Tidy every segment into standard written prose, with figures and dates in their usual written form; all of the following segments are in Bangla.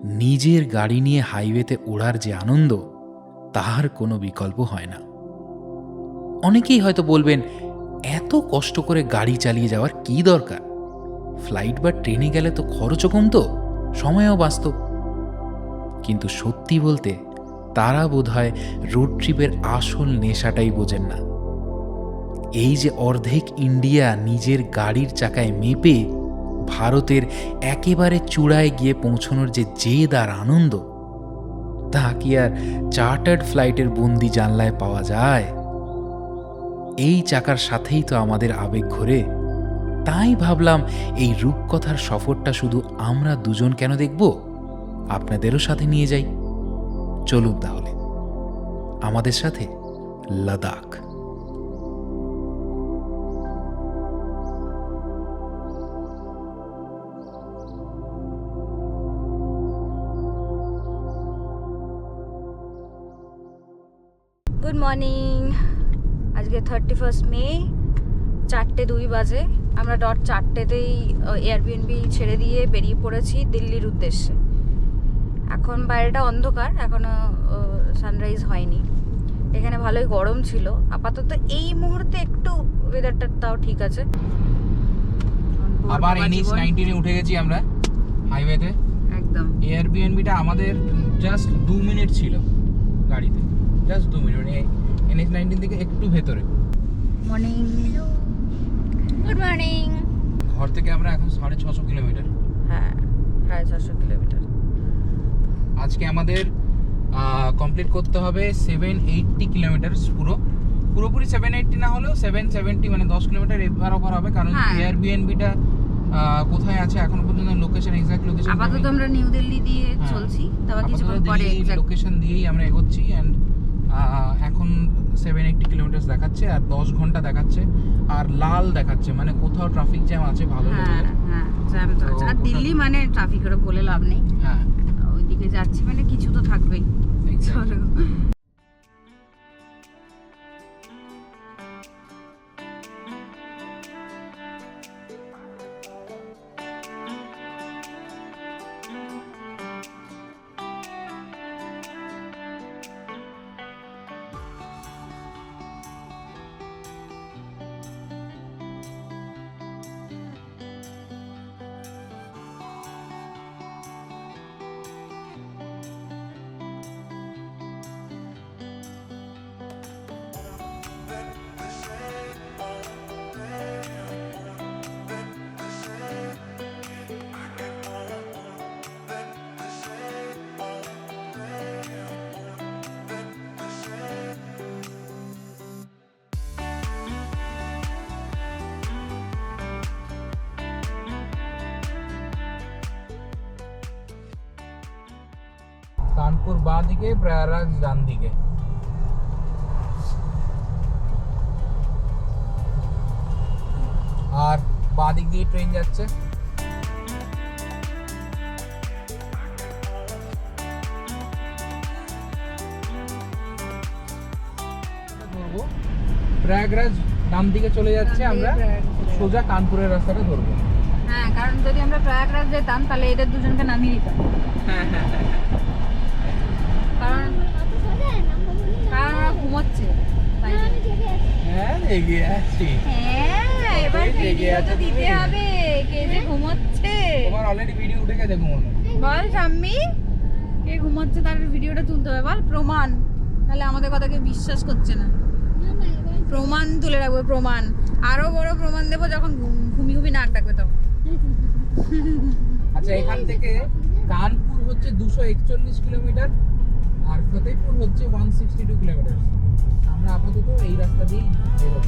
নিজের গাড়ি নিয়ে হাইওয়েতে ওড়ার যে আনন্দ, তার কোনো বিকল্প হয় না। অনেকেই হয়তো বলবেন, এত কষ্ট করে গাড়ি চালিয়ে যাওয়ার কী দরকার? ফ্লাইট বা ট্রেনে গেলে তো খরচও কমতো, সময়ও বাঁচত। কিন্তু সত্যি বলতে তারা বোধহয় রোড ট্রিপের আসল নেশাটাই বোঝেন না। এই যে অর্ধেক ইন্ডিয়া নিজের গাড়ির চাকায় মেপে ভারতের একেবারে চূড়ায় গিয়ে পৌঁছনোর যে জেদ আর আনন্দ, তা কি আর চার্টার্ড ফ্লাইটের বন্দি জানলায় পাওয়া যায়? এই চাকার সাথেই তো আমাদের আবেগ ঘোরে। তাই ভাবলাম, এই রূপকথার সফরটা শুধু আমরা দুজন কেন দেখব, আপনাদেরও সাথে নিয়ে যাই। চলুন তাহলে আমাদের সাথে লাদাখ। Good morning. আজকে 31 মে, 4:02 বাজে। আমরা ডট 4টেতেই এয়ারবিএনবি ছেড়ে দিয়ে বেরিয়ে পড়েছি দিল্লির উদ্দেশ্যে। এখন বাইরেটা অন্ধকার, এখনও সানরাইজ হয়নি। এখানে ভালোই গরম ছিল। আপাতত এই মুহূর্তে একটু ওয়েদারটা তাও ঠিক আছে। আবার NH-19 উঠে গেছি আমরা হাইওয়েতে। একদম এয়ারবিএনবিটা আমাদের জাস্ট 2 মিনিট ছিল গাড়িতে, জাস্ট 2 মিনিট। NH-19 থেকে একটু ভেতরে। মর্নিং। Good morning. ঘর থেকে আমরা এখন 650 কিলোমিটার। হ্যাঁ, 650 কিলোমিটার। আজকে আমাদের কমপ্লিট করতে হবে 780 কিলোমিটার। পুরোপুরি 780 না হলেও 770, মানে 10 কিলোমিটার এবার ওপার হবে। কারণ এয়ারবিএনবিটা কোথায় আছে এখনো পর্যন্ত লোকেশন, এক্সাক্ট লোকেশন আপাতত আমরা নিউ দিল্লি দিয়ে চলছি, তবে কিছুক্ষণ পরে এক্সাক্ট লোকেশন দিয়েই আমরা এগোচ্ছি। এন্ড এখন 780 কিলোমিটার দেখাচ্ছে আর 10 ঘন্টা দেখাচ্ছে, আর লাল দেখাচ্ছে, মানে কোথাও ট্রাফিক জ্যাম আছে ভালো হ্যাঁ লেভেলের। হ্যাঁ, জ্যাম তো আছে। আর দিল্লি মানে ট্রাফিকেরও বলে লাভ নেই। হ্যাঁ, ওইদিকে যাচ্ছি মানে কিছু তো থাকবেই। চলো। কানপুর বাঁ দিকে, প্রয়াগরাজ ডান দিকে। আর বাঁ দিক দিয়ে ট্রেন যাচ্ছে। প্রয়াগরাজ ডান দিকে চলে যাচ্ছে, আমরা সোজা কানপুরের রাস্তাটা ধরবো। হ্যাঁ, কারণ যদি আমরা প্রয়াগরাজ যেতাম তাহলে এদের দুজনকে নামিয়ে দিতাম। কারণ ওরা ঘুমোচ্ছে। হ্যাঁ, এগিয়ে আছি। হ্যাঁ, এবার ভিডিও তো দিতে হবে, কে যে ঘুমোচ্ছে। তোমার অলরেডি ভিডিও উঠে গেছে ঘুমানো। বল শাম্মি, কে ঘুমোচ্ছে তার ভিডিওটা তুলতে হবে। বল প্রমাণ, তাহলে আমাদের কথা কেউ বিশ্বাস করছে না। প্রমাণ তুলে রাখবো, প্রমাণ। আরো বড় প্রমাণ দেবো যখন ঘুমি ঘুমি নাক ডাকবে তখন। আচ্ছা, এখান থেকে কানপুর হচ্ছে 241 কিলোমিটার আর ফতেহপুর হচ্ছে 162 কিলোমিটার। আমরা আপাতত এই রাস্তা দিয়েই বেরোবো।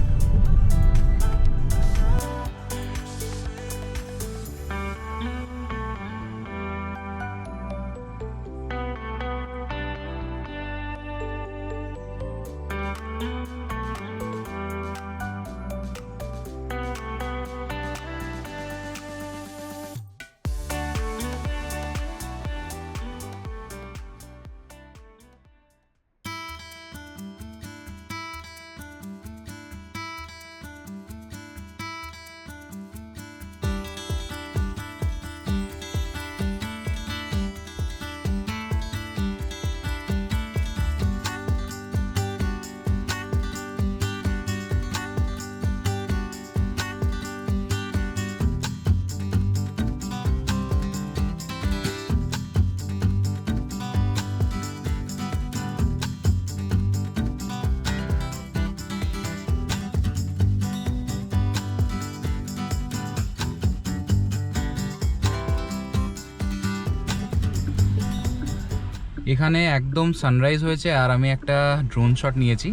এখানে একদম সানরাইজ হয়েছে আর আমি একটা ড্রোন শট নিয়েছি।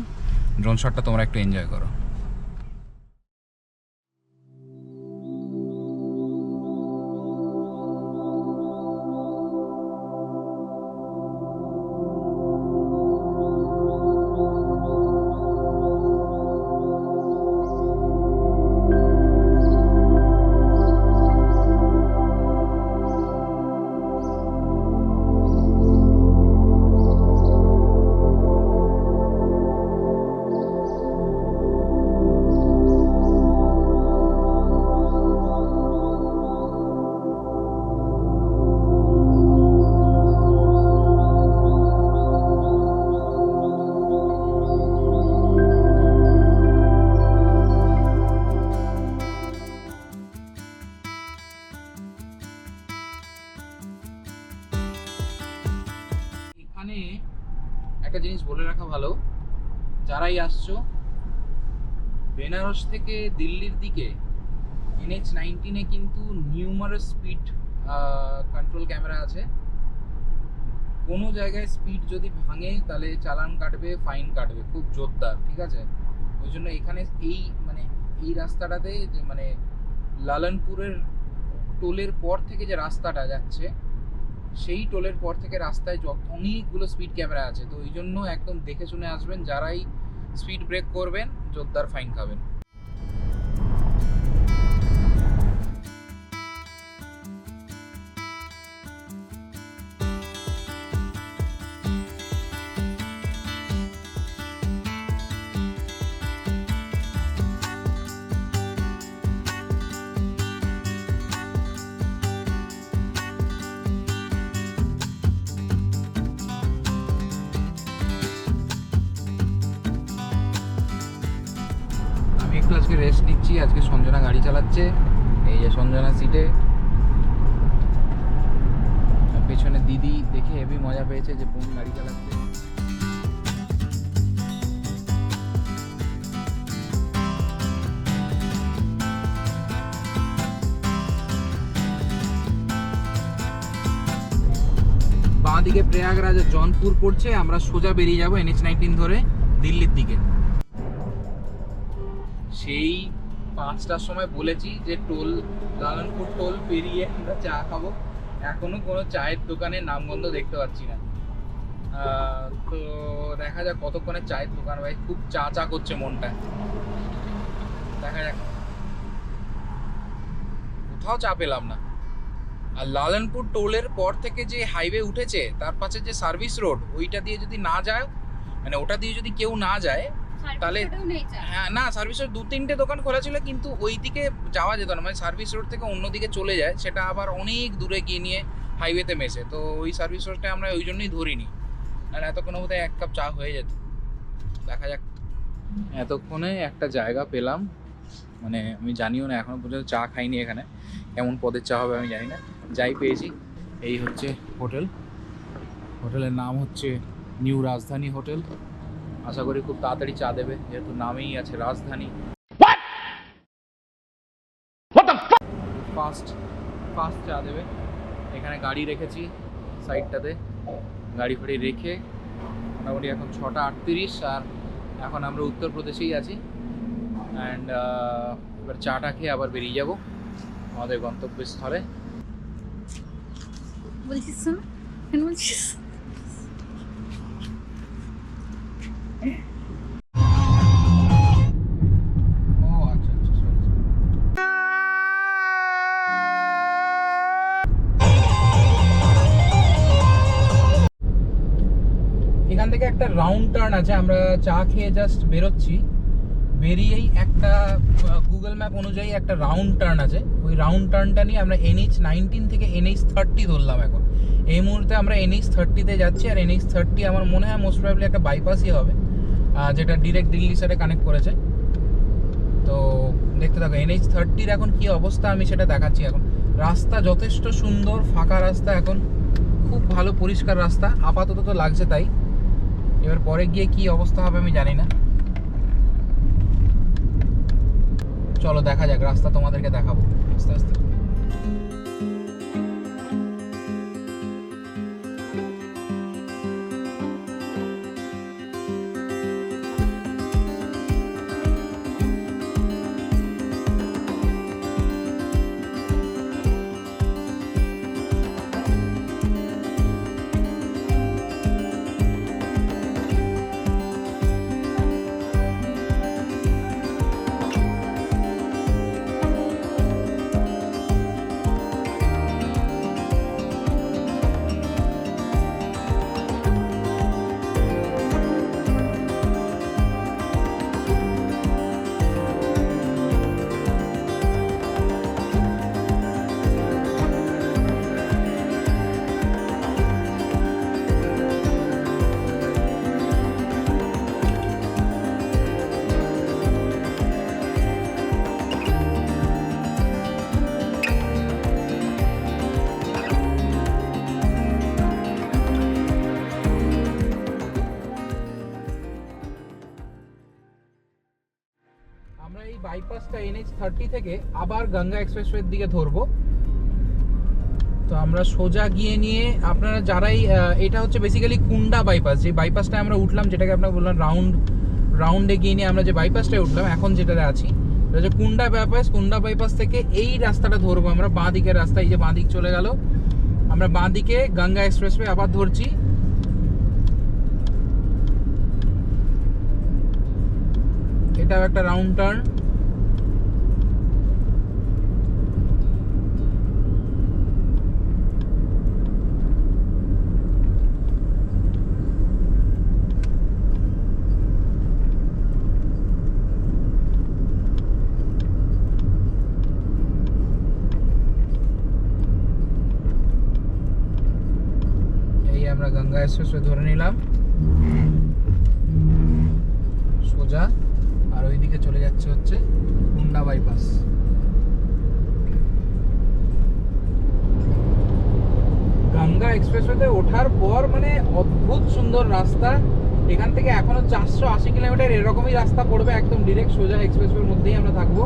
ড্রোন শটটা তোমরা একটু এনজয় করো। এখানে একটা জিনিস বলে রাখা ভালো, যারাই আসছো বেনারস থেকে দিল্লির দিকে NH-19 কিন্তু নিউমারাস স্পিড কন্ট্রোল ক্যামেরা আছে। কোনো জায়গায় স্পিড যদি ভাঙে তাহলে চালান কাটবে, ফাইন কাটবে, খুব জোরদার, ঠিক আছে? ওই জন্য এখানে এই রাস্তাটাতে যে লালনপুরের টোলের পর থেকে যে রাস্তাটা যাচ্ছে, সেই টোলের পর থেকে রাস্তায় অনেকগুলো স্পিড ক্যামেরা আছে। তো ওই জন্য একদম দেখে শুনে আসবেন, যারাই স্পিড ব্রেক করবেন জোরদার ফাইন খাবেন। একটু আজকে রেস্ট নিচ্ছি। আজকে সঞ্জনা গাড়ি চালাচ্ছে, এই যে সঞ্জনা সিটে, পেছনে দিদি দেখে হেবি মজা পেয়েছে যে বোন গাড়ি চালাচ্ছে। বাঁ দিকে প্রয়াগরাজ জৌনপুর পড়ছে, আমরা সোজা বেরিয়ে যাবো NH-19 ধরে দিল্লির দিকে। সেই 5টার সময় বলেছি যে লালনপুর টোল পেরিয়ে আমরা চা খাবো, এখনো কোনো চায়ের দোকানের নামগন্ধ দেখতে পাচ্ছি না। তো দেখা যাক কতক্ষণে চায়ের দোকান, ভাই খুব চা করছে মনটা, দেখা যাক। কোথাও চা পেলাম না। আর লালনপুর টোলের পর থেকে যে হাইওয়ে উঠেছে তার পাশে যে সার্ভিস রোড, ওইটা দিয়ে যদি না যায়, ওটা দিয়ে যদি কেউ না যায় তাহলে, হ্যাঁ না, সার্ভিস রোড 2-3টে দোকান খোলা ছিল কিন্তু ওই দিকে যাওয়া যেত না, সার্ভিস রোড থেকে অন্যদিকে চলে যায়, সেটা আবার অনেক দূরে গিয়ে নিয়ে হাইওয়েতে মেশে। তো ওই সার্ভিস রোডটা আমরা ওই জন্যই ধরিনি, আর এতক্ষণে বোধহয় 1 কাপ চা হয়ে যেত। দেখা যাক। এতক্ষণে একটা জায়গা পেলাম, আমি জানিও না, এখনো পর্যন্ত চা খাইনি এখানে, কেমন পদের চা হবে আমি জানি না। যাই পেয়েছি, এই হচ্ছে হোটেলের নাম হচ্ছে নিউ রাজধানী হোটেল। আশা করি খুব তাড়াতাড়ি চা দেবে, যেহেতু নামেই আছে রাজধানী। ফাস্ট চা দেবে। এখানে গাড়ি রেখেছি সাইডটাতে, গাড়ি ফাড়ি রেখে মোটামুটি এখন 6:38, আর এখন আমরা উত্তরপ্রদেশেই আছি। অ্যান্ড এবার চাটা খেয়ে আবার বেরিয়ে যাব আমাদের গন্তব্যস্থলে। বলছিস না, বলছিস এখান থেকে একটা রাউন্ড টার্ন আছে, আমরা চা খেয়ে জাস্ট বেরোচ্ছি, বেরিয়েই একটা গুগল ম্যাপ অনুযায়ী একটা রাউন্ড টার্ন আছে, ওই রাউন্ড টার্নটা নিয়ে আমরা NH-19 থেকে NH-30 ধরলাম। এখন এই মুহূর্তে আমরা NH-30-তে যাচ্ছি, আর NH-30 আমার মনে হয় মোস্ট প্রবাবলি একটা বাইপাসই হবে, যেটা ডিরেক্ট দিল্লির সাথে কানেক্ট করেছে। তো দেখতে থাকো NH-30-র এখন কি অবস্থা আমি সেটা দেখাচ্ছি। এখন রাস্তা যথেষ্ট সুন্দর, ফাঁকা রাস্তা, এখন খুব ভালো পরিষ্কার রাস্তা আপাতত তো লাগছে তাই। এবার পরে গিয়ে কি অবস্থা হবে আমি জানি না, চলো দেখা যাক, রাস্তা তোমাদেরকে দেখাবো আস্তে আস্তে। বাইপাসটা NH30 থেকে আবার গঙ্গা এক্সপ্রেসওয়ের দিকে ধরবো। তো আমরা সোজা গিয়ে নিয়ে আপনারা যারাই এটা হচ্ছে বেসিক্যালি কুন্ডা বাইপাস, যে বাইপাসটা আমরা উঠলাম, যেটাকে আপনাকে বললাম রাউন্ডে গিয়ে নিয়ে আমরা যে বাইপাসটায় উঠলাম এখন যেটাতে আছি, এটা হচ্ছে কুন্ডা বাইপাস। কুন্ডা বাইপাস থেকে এই রাস্তাটা ধরবো আমরা, বাঁ দিকের রাস্তা, এই যে বাঁ দিক চলে গেল, আমরা বাঁ দিকে গঙ্গা এক্সপ্রেসওয়ে আবার ধরছি। এটাও একটা রাউন্ড টার্ন। আমরা গঙ্গা এক্সপ্রেসওয়ে ধরে নিলাম সোজা, আর ওইদিকে চলে যাচ্ছে হচ্ছে কুন্ডা বাইপাস। গঙ্গা এক্সপ্রেসওয়েতে ওঠার পর মানে অদ্ভুত সুন্দর রাস্তা। এখান থেকে এখনো 480 কিলোমিটার এরকমই রাস্তা পড়বে, একদম ডিরেক্ট সোজা এক্সপ্রেসওয়ের মধ্যেই আমরা থাকবো।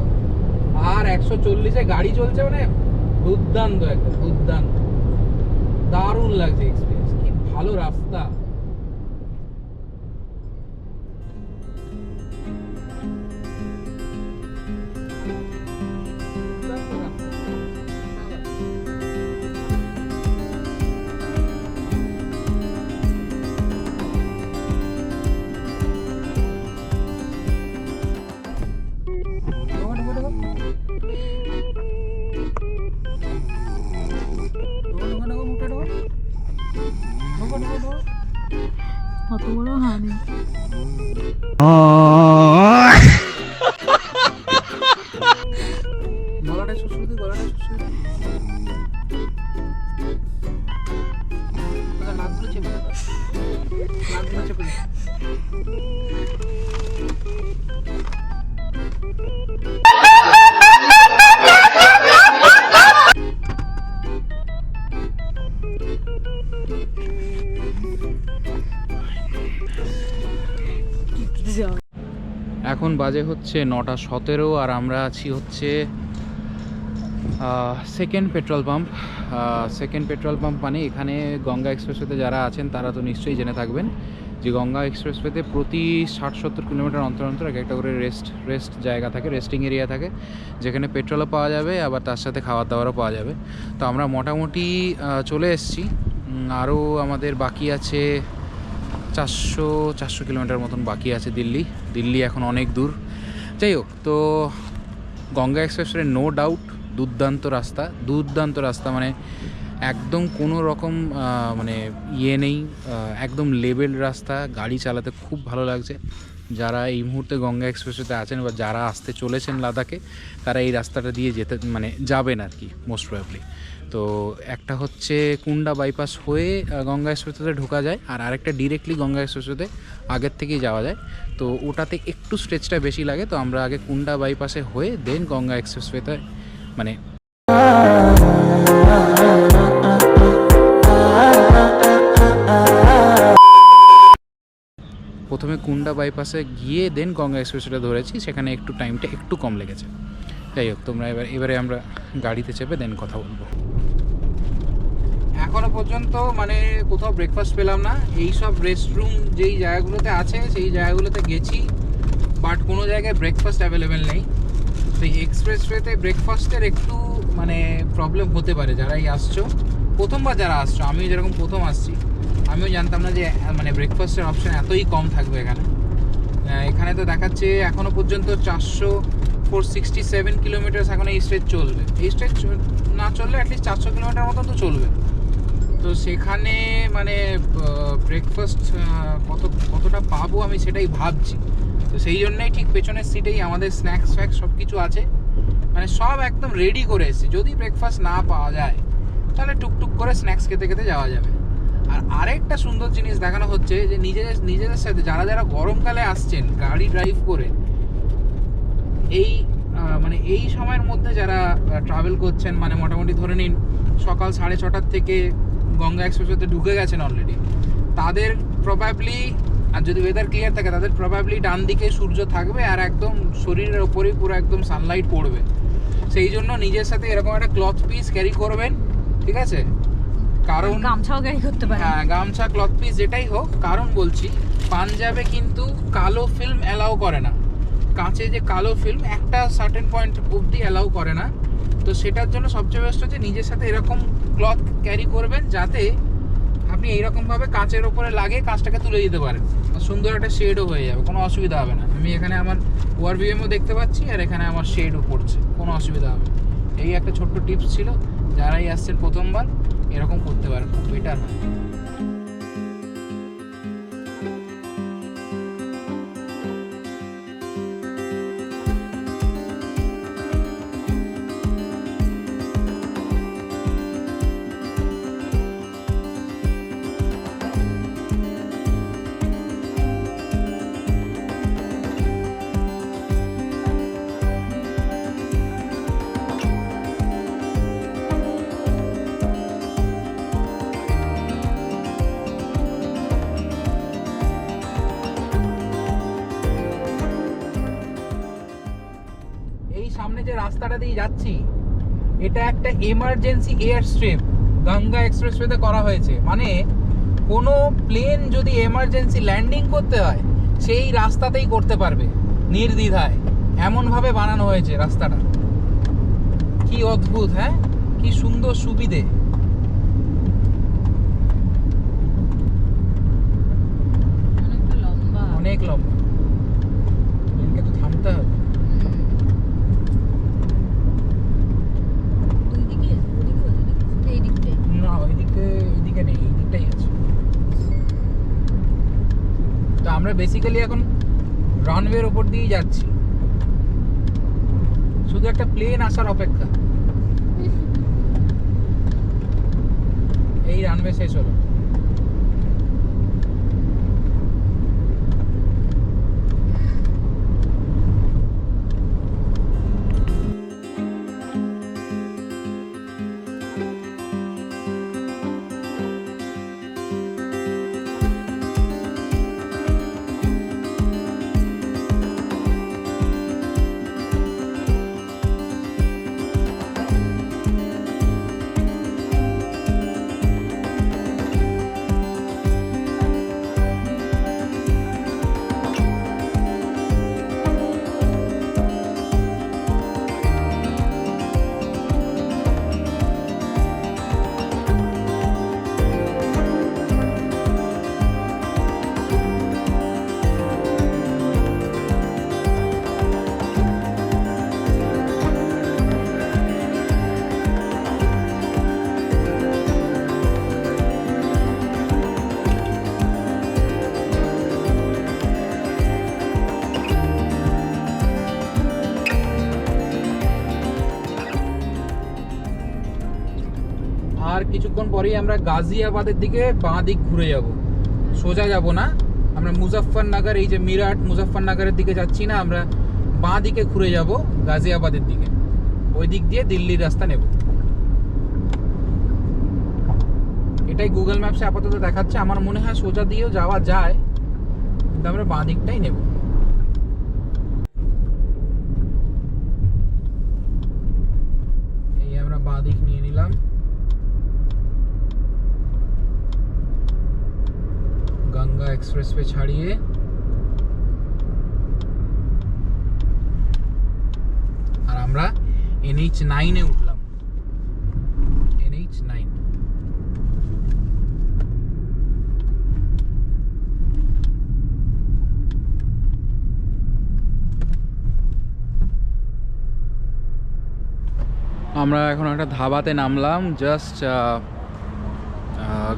আর 140-এ গাড়ি চলছে, মানে দুর্দান্ত, একদম দুর্দান্ত, দারুণ লাগছে এক্সপিরিয়েন্স। কি ভালো রাস্তা। কত বড় হানি। গলাটা সুসুদি, গলাটা সুসুদি। নাকগুলো চেপে দাও, নাকগুলো চেপে দাও। এখন বাজে হচ্ছে 9:17 আর আমরা আছি হচ্ছে second petrol pump. Second petrol pump মানে এখানে গঙ্গা এক্সপ্রেসওয়েতে যারা আছেন তারা তো নিশ্চয়ই জেনে থাকবেন যে গঙ্গা এক্সপ্রেসওয়েতে প্রতি 60-70 কিলোমিটার অন্তর অন্তর এক একটা করে রেস্ট জায়গা থাকে, রেস্টিং এরিয়া থাকে, যেখানে পেট্রোলও পাওয়া যাবে আবার তার সাথে খাবার দাবারও পাওয়া যাবে। তো আমরা মোটামুটি চলে এসেছি, আরও আমাদের বাকি আছে 400 কিলোমিটার মতন বাকি আছে। দিল্লি এখন অনেক দূর। যাই হোক, তো গঙ্গা এক্সপ্রেসওয়ে নো ডাউট দুর্দান্ত রাস্তা, মানে একদম কোনো রকম মানে ইয়ে নেই, একদম লেভেল রাস্তা, গাড়ি চালাতে খুব ভালো লাগছে। যারা এই মুহূর্তে গঙ্গা এক্সপ্রেসওয়েতে আছেন বা যারা আসতে চলেছেন লাদাখে, তারা এই রাস্তাটা দিয়ে যাবেন আর কি, মোস্ট প্রবাবলি। তো একটা হচ্ছে কুন্ডা বাইপাস হয়ে গঙ্গা এক্সপ্রেসওয়েতে ঢোকা যায়, আর আরেকটা ডিরেক্টলি গঙ্গা এক্সপ্রেসওয়েতে আগের থেকেই যাওয়া যায়। তো ওটাতে একটু স্ট্রেচটা বেশি লাগে, তো আমরা আগে কুন্ডা বাইপাসে হয়ে দেন গঙ্গা এক্সপ্রেসওয়েতে মানে প্রথমে কুন্ডা বাইপাসে গিয়ে দেন গঙ্গা এক্সপ্রেসওয়েটা ধরেছি, সেখানে একটু টাইমটা একটু কম লেগেছে। যাই হোক, তোমরা এবারে আমরা গাড়িতে চেপে দেন কথা বলবো। এখনো পর্যন্ত মানে কোথাও ব্রেকফাস্ট পেলাম না। এই সব রেস্টরুম যেই জায়গাগুলোতে আছে সেই জায়গাগুলোতে গেছি, বাট কোনো জায়গায় ব্রেকফাস্ট অ্যাভেলেবেল নেই। তো এই এক্সপ্রেসওয়েতে ব্রেকফাস্টের একটু মানে প্রবলেম হতে পারে। যারাই আসছো, প্রথমবার যারা আসছো, আমিও যেরকম প্রথম আসছি, আমিও জানতাম না যে মানে ব্রেকফাস্টের অপশান এতই কম থাকবে এখানে। এখানে তো দেখাচ্ছে এখনও পর্যন্ত 467 কিলোমিটার এখন এই স্ট্রেচ চলবে। এই স্ট্রেচ না চললে অ্যাটলিস্ট 400 কিলোমিটার মতন তো চলবে। তো সেখানে মানে ব্রেকফাস্ট কতটা পাবো আমি সেটাই ভাবছি। তো সেই জন্যই ঠিক পেছনের সিটেই আমাদের স্ন্যাক্স ফ্যাক্স সব কিছু আছে, মানে সব একদম রেডি করে এসেছি। যদি ব্রেকফাস্ট না পাওয়া যায় তাহলে টুকটুক করে স্ন্যাক্স খেতে খেতে যাওয়া যাবে। আর আরেকটা সুন্দর জিনিস দেখানো হচ্ছে যে নিজেদের সাথে যারা গরমকালে আসছেন গাড়ি ড্রাইভ করে, এই সময়ের মধ্যে যারা ট্রাভেল করছেন, মানে মোটামুটি ধরে নিন সকাল 6:30 থেকে গঙ্গা এক্সপ্রেসওয়েতে ঢুকে গেছেন অলরেডি, তাদের প্রবাবলি আর যদি ওয়েদার ক্লিয়ার থাকে তাদের প্রবাবলি ডান দিকে সূর্য থাকবে আর একদম শরীরের ওপরেই পুরো একদম সানলাইট পড়বে। সেই জন্য নিজের সাথে এরকম একটা ক্লথ পিস ক্যারি করবেন, ঠিক আছে? কারণ গামছাও ক্যারি করতে পারেন। হ্যাঁ, গামছা, ক্লথ পিস যেটাই হোক। কারণ বলছি, পাঞ্জাবে কিন্তু কালো ফিল্ম অ্যালাউ করে না। কাঁচে যে কালো ফিল্ম একটা সার্টেন পয়েন্ট অবধি অ্যালাউ করে না। তো সেটার জন্য সবচেয়ে বেস্ট হচ্ছে নিজের সাথে এরকম ক্লথ ক্যারি করবেন, যাতে আপনি এইরকমভাবে কাঁচের ওপরে লাগিয়ে কাঁচটাকে তুলে দিতে পারেন। সুন্দর একটা শেডও হয়ে যাবে, কোনো অসুবিধা হবে না। আমি এখানে আমার ওয়ারভিএমও দেখতে পাচ্ছি আর এখানে আমার শেডও পড়ছে, কোনো অসুবিধা হবে না। এই একটা ছোট্ট টিপস ছিল, যারাই আসছেন প্রথমবার এরকম করতে পারেন, খুব বেটার হয়। এই সামনে যে রাস্তাটা দিয়ে যাচ্ছি, এটা একটা এমার্জেন্সি এয়ার স্ট্রিপ গঙ্গা এক্সপ্রেসওয়েতে করা হয়েছে। মানে কোনো প্লেন যদি এমার্জেন্সি ল্যান্ডিং করতে হয় সেই রাস্তাতেই করতে পারবে নির্দ্বিধায়, এমনভাবে বানানো হয়েছে রাস্তাটা। কি অদ্ভুত, হ্যাঁ, কি সুন্দর সুবিধে। অনেকটা লম্বা। অনেক লম্বা, প্লেনকে তো থামতে হবে। না, ওইদিকে নেই, এই দিকটাই আছে। তো আমরা বেসিক্যালি এখন রানওয়ের ওপর দিয়েই যাচ্ছি, শুধু একটা প্লেন আসার অপেক্ষা। এই রানওয়ে শেষ হলো। আর কিছুক্ষণ পরেই আমরা গাজিয়াবাদের দিকে বাঁ দিক ঘুরে যাব, সোজা যাব না। আমরা মুজফ্ফরনগর, এই যে মিরাট মুজফ্ফরনগরের দিকে যাচ্ছি না, আমরা বাঁ দিকে ঘুরে যাব গাজিয়াবাদের দিকে, ওই দিক দিয়ে দিল্লির রাস্তা নেব। এটাই গুগল ম্যাপসে আপাতত দেখাচ্ছে। আমার মনে হয় সোজা দিয়েও যাওয়া যায়, কিন্তু আমরা বাঁ দিকটাই নেব। এই আমরা বাঁ দিক নিয়ে নিলাম। গঙ্গা এক্সপ্রেসওয়ে ছাড়িয়ে আর আমরা NH9 এ উঠলাম। NH9 আমরা এখন একটা ধাবাতে নামলাম, জাস্ট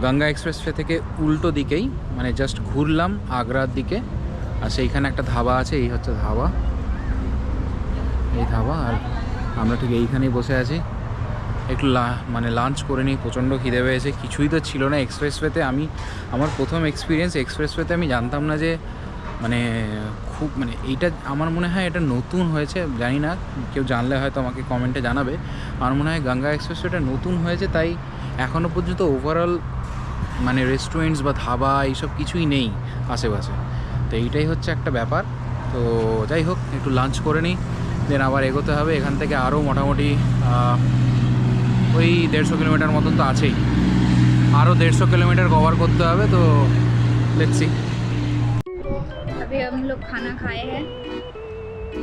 গঙ্গা এক্সপ্রেসওয়ে থেকে উল্টো দিকেই, মানে জাস্ট ঘুরলাম আগ্রার দিকে, আর সেইখানে একটা ধাবা আছে। এই হচ্ছে ধাবা, এই ধাবা। আর আমরা ঠিক এইখানেই বসে আছি, একটু মানে লাঞ্চ করে নিই। প্রচণ্ড খিদে পেয়েছে, কিছুই তো ছিল না এক্সপ্রেসওয়েতে। আমার প্রথম এক্সপিরিয়েন্স এক্সপ্রেসওয়েতে। আমি জানতাম না যে মানে খুব মানে এইটা, আমার মনে হয় এটা নতুন হয়েছে, জানি না, কেউ জানলে হয়তো আমাকে কমেন্টে জানাবে। আমার মনে হয় গঙ্গা এক্সপ্রেসওয়েটা নতুন হয়েছে, তাই এখনও পর্যন্ত ওভারঅল মানে রেস্টুরেন্টস বা ধাবা এইসব কিছুই নেই আশেপাশে। তো এইটাই হচ্ছে একটা ব্যাপার। তো যাই হোক, একটু লাঞ্চ করে নিই, দেন আবার এগোতে হবে। এখান থেকে আরও মোটামুটি ওই 150 কিলোমিটার মতন তো আছেই, আরও 150 किलोमीटर कवर করতে হবে। তো लेट्स सी। अभी हम लोग खाना खाए हैं,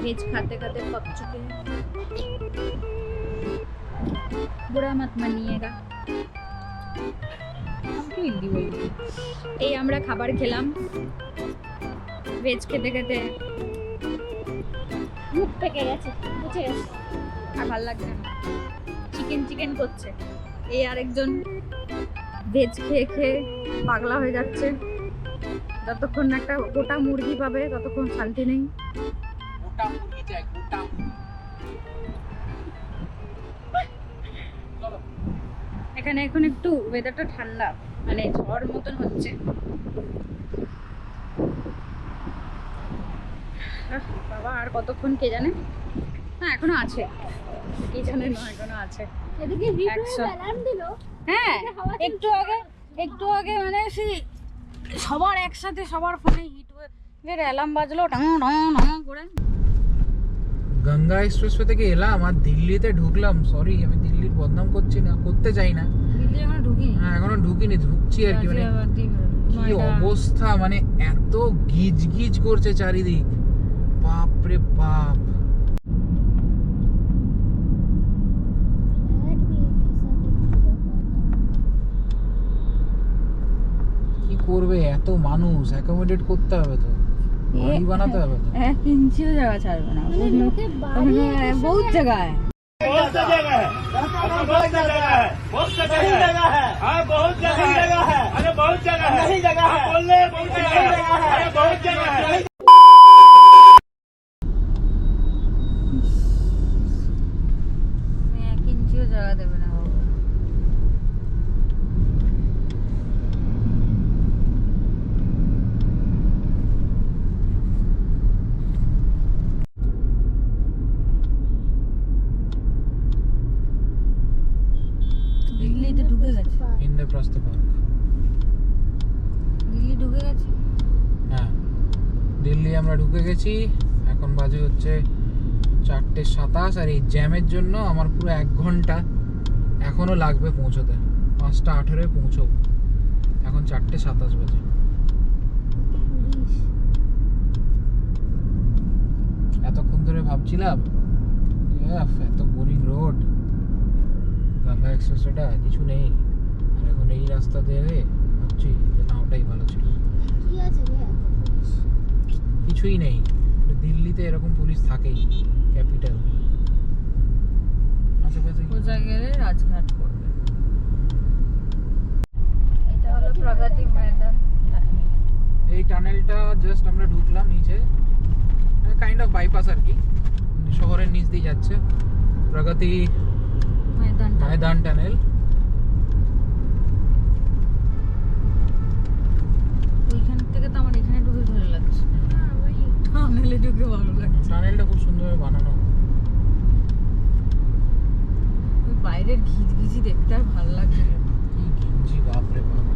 वेज खाते खाते पक चुके हैं। बुरा मत मानिएगा, हम क्यों हिंदी बोल रहे हैं? এই আমরা খাবার খেলাম, ভেজ খেতে খেতে মুখ পেকে গেছে, বুঝে গেছে, আর ভালো লাগছে না, চিকেন চিকেন করছে। এই আরেকজন ভেজ খেয়ে খেয়ে পাগলা হয়ে যাচ্ছে। যতক্ষণ না একটা গোটা মুরগি পাবে ততক্ষণ শান্তি নেই। গোটা মুরগি চাই, গোটা মুরগি। এখানে এখন একটু ওয়েদারটা ঠান্ডা, মানে ঝড় মতন হচ্ছে। বাবা আর কতক্ষণ কে জানে, না এখনো আছে, কে জানে না এখনো আছে। এদিকে একশো। অ্যালার্ম দিল। হ্যাঁ একটু আগে মানে সেই সবার একসাথে সবার ফোনে হিটওয়েভের অ্যালার্ম বাজলো ঢং ঢং ঢং করে। গঙ্গা এক্সপ্রেসওয়ে থেকে এলাম আর দিল্লিতে ঢুকলাম। সরি, আমি দিল্লির বদনাম করছি না, করতে চাই না। দিল্লি এখনো ঢুকিনি। হ্যাঁ, এখনো ঢুকিনি, ঢুকছি আর কি। মানে কি অবস্থা, মানে এত গিজ গিজ করছে চারিদিক, বাপ রে বাপ। কি করবে, এত মানুষ অ্যাকোমোডেট করতে হবে, তো বাড়ি বানাতে হবে তো। 1 ইঞ্চিও জায়গা ছাড়বে না, বহুত জায়গা है। बहुत जगह है, बहुत जगह है, बहुत जगह है, हाँ बहुत जगह है, अरे बहुत जगह है, नहीं जगह है, बोलने बहुत जगह है, अरे बहुत जगह है। তুমি 1 ইঞ্চিও জায়গা দেবে না বাবা। দিল্লিতে ঢুকে গেছে, ইন্দ্রপ্রস্থ পার্ক। দিল্লি ঢুকে গেছে। হ্যাঁ, দিল্লি আমরা ঢুকে গেছি। এখন বাজে হচ্ছে 4:27, আর এই জ্যামের জন্য আমার পুরো 1 ঘন্টা এখনো লাগবে পৌঁছতে। 5:18 পৌঁছবো, এখন 4:27 বাজে। এতক্ষণ ধরে ভাবছিলাম এত বোরিং রোড, গঙ্গা এক্সপ্রেসওয়েটা কিছু নেই, আর এখন এই রাস্তা দিয়ে ভাবছি যে না, ওটাই ভালো ছিল। কি আছে রে? কিছুই নেই। দিল্লিতে এরকম পুলিশ থাকেই, ক্যাপিটাল। আশেপাশে সোজা গেলে রাজঘাট পড়বে। এটা হলো প্রগতি ময়দান। এই টানেলটা জাস্ট আমরা ঢুকলাম নিচে, কাইন্ড অফ বাইপাস আর কি, শহরের নিচ দিয়ে যাচ্ছে। প্রগতি ময়দান টানেল। ওইখান থেকে তো আমার এখানে ঢুকে ভালো লাগছে, টানেলে ঢুকে ভালো লাগছে। টানেলটা খুব সুন্দরভাবে বানানো। ওই বাইরের ঘিজি দেখতে আর ভালো লাগছে না। কি ঘিঞ্জি, বাপ রে বাপ।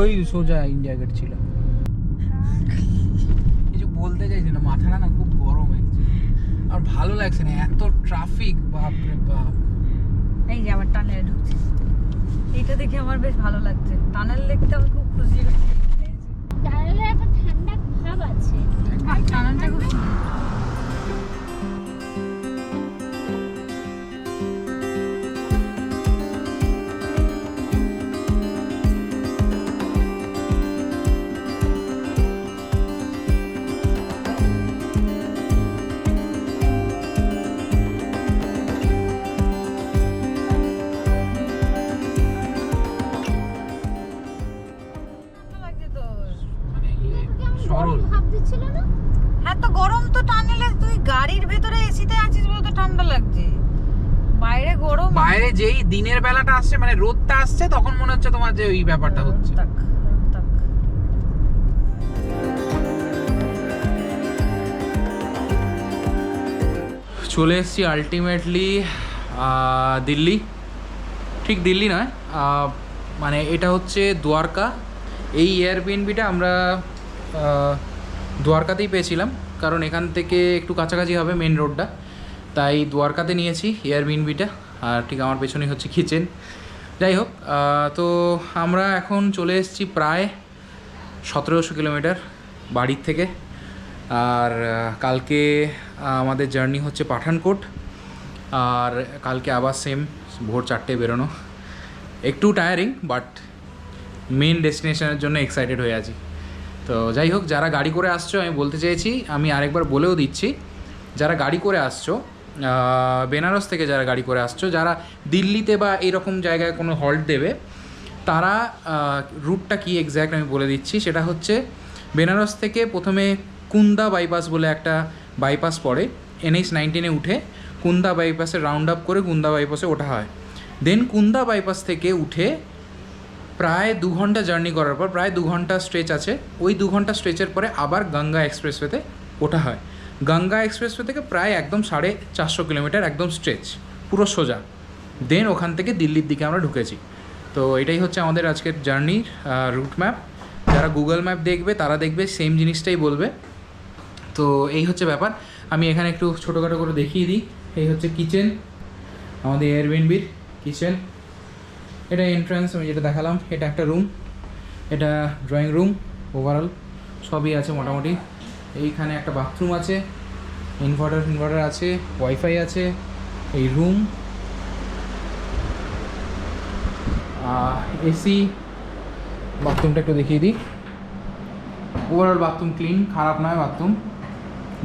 ওই সোজা ইন্ডিয়া গেট ছিল। কিছু বলতে চাইছি না, মাথাটা না খুব গরম হয়েছে, আর ভালো লাগছে না, এত ট্রাফিক, বাপ রে বাপ। এই যে আবার টানেলে ঢুকছি, এইটা দেখে আমার বেশ ভালো লাগছে। টানেল দেখতে আমি খুব খুশি হয়েছি। টানেলে একটা ঠান্ডা ভাব আছে। টানেলটা খুব সুন্দর। তরল। ভাব দিচ্ছিল না? হ্যাঁ তো গরম তো টানেলে, তুই গাড়ির ভেতরে এসিতে আছিস বলে তো ঠান্ডা লাগছে, বাইরে গরম। বাইরে যেই দিনের বেলাটা আসছে মানে রোদটা আসছে তখন মনে হচ্ছে তোমার যে ওই ব্যাপারটা হচ্ছে। তাক, তাক। চলে এসেছি আলটিমেটলি দিল্লি। ঠিক দিল্লি নয়, মানে এটা হচ্ছে দ্বারকা। এই এয়ারবিএনবিটা আমরা দ্বারকাতেই পেয়েছিলাম, কারণ এখান থেকে একটু কাছাকাছি হবে মেন রোডটা, তাই দ্বারকাতে নিয়েছি এয়ারবিএনবিটা। আর ঠিক আমার পেছনেই হচ্ছে কিচেন। যাই হোক, তো আমরা এখন চলে এসেছি প্রায় 1700 কিলোমিটার বাড়ির থেকে। আর কালকে আমাদের জার্নি হচ্ছে পাঠানকোট, আর কালকে আবার সেম ভোর 4টায় বেরোনো। একটু টায়ারিং, বাট মেন ডেস্টিনেশনের জন্য এক্সাইটেড হয়ে আছি। তো যাই হোক, যারা গাড়ি করে আসছো, আমি বলতে চাইছি, আমি আরেকবার বলেও দিচ্ছি, যারা গাড়ি করে আসছো, বেনারস থেকে যারা গাড়ি করে আসছো, যারা দিল্লিতে বা এরকম জায়গায় কোনো হল্ট দেবে, তারা রুটটা কি এক্স্যাক্ট আমি বলে দিচ্ছি। সেটা হচ্ছে বেনারস থেকে প্রথমে কুন্দা বাইপাস বলে একটা বাইপাস পড়ে, NH-19 উঠে কুন্দা বাইপাসে রাউন্ড আপ করে কুন্দা বাইপাসে ওঠা হয়। দেন কুন্দা বাইপাস থেকে উঠে প্রায় 2 ঘন্টা জার্নি করার পর, প্রায় 2 ঘন্টা স্ট্রেচ আছে, ওই 2 ঘন্টা স্ট্রেচের পরে আবার গঙ্গা এক্সপ্রেসওয়েতে ওঠা হয়। গঙ্গা এক্সপ্রেসওয়ে থেকে প্রায় একদম 450 কিলোমিটার একদম স্ট্রেচ, পুরো সোজা। দেন ওখান থেকে দিল্লির দিকে আমরা ঢুকেছি। তো এটাই হচ্ছে আমাদের আজকের জার্নির রুট ম্যাপ। যারা গুগল ম্যাপ দেখবে তারা দেখবে সেম জিনিসটাই বলবে। তো এই হচ্ছে ব্যাপার। আমি এখানে একটু ছোটোখাটো করে দেখিয়ে দিই। এই হচ্ছে কিচেন, আমাদের এয়ারবিএনবির কিচেন। এটা এন্ট্রান্স, আমি যেটা দেখালাম, এটা একটা রুম, এটা ড্রয়িং রুম, ওভারঅল সবই আছে মোটামুটি। এইখানে একটা বাথরুম আছে, ইনভার্টার আছে, ওয়াইফাই আছে। এই রুম, এসি, বাথরুমটা একটু দেখিয়ে দিই। ওভারঅল বাথরুম ক্লিন, খারাপ নয় বাথরুম,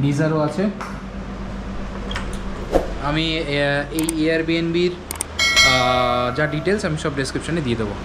গিজারও আছে। আমি এই এয়ারবিএনবির যা ডিটেলস আমি সব ডেসক্রিপশনে দিয়ে দেবো।